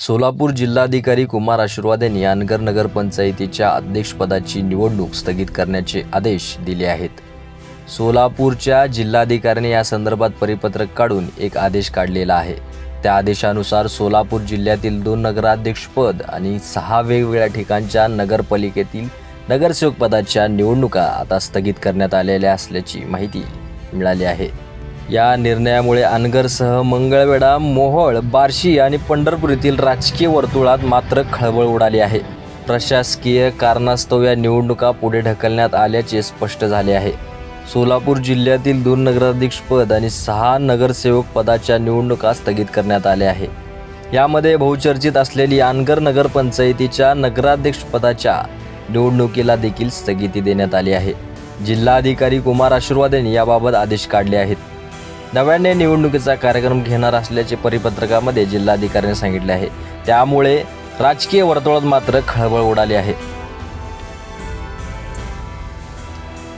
सोलापूर जिल्हाधिकारी कुमार आशीर्वाद यांनी अनगर नगरपंचायतीच्या अध्यक्षपदाची निवडणूक स्थगित करण्याचे आदेश दिले आहेत। सोलापूरच्या जिल्हाधिकाऱ्यांनी या संदर्भात परिपत्रक काढून एक आदेश काढलेला आहे। त्या आदेशानुसार सोलापूर जिल्ह्यातील 2 नगराध्यक्षपद आणि 6 वेगवेगळ्या ठिकाणच्या नगरपालिकेतील नगरसेवक पदाच्या निवडणुका आता स्थगित करण्यात आलेल्या असल्याची माहिती मिळाली आहे। या निर्णयामुळे अनगरसह मंगळवेढा, मोहोळ, बार्शी आणि पंढरपूर येथील राजकीय वर्तुळात मात्र खळबळ उडाली आहे। प्रशासकीय कारणास्तव या निवडणुका पुढे ढकलण्यात आल्याचे स्पष्ट झाले आहे। सोलापूर जिल्ह्यातील 2 नगराध्यक्षपद आणि 6 नगरसेवक पदाच्या निवडणुका स्थगित करण्यात आल्या आहे। यामध्ये बहुचर्चित असलेली अनगर नगरपंचायतीच्या नगराध्यक्षपदाच्या निवडणुकीला देखील स्थगिती देण्यात आली आहे। जिल्हाधिकारी कुमार आशीर्वाद यांनी याबाबत आदेश काढले आहेत। नव्याने निवडणुकीचा कार्यक्रम घेणार असल्याचे परिपत्रकामध्ये जिल्हाधिकाऱ्यांनी सांगितले आहे। त्यामुळे राजकीय वर्तुळात मात्र खळबळ उडाली आहे।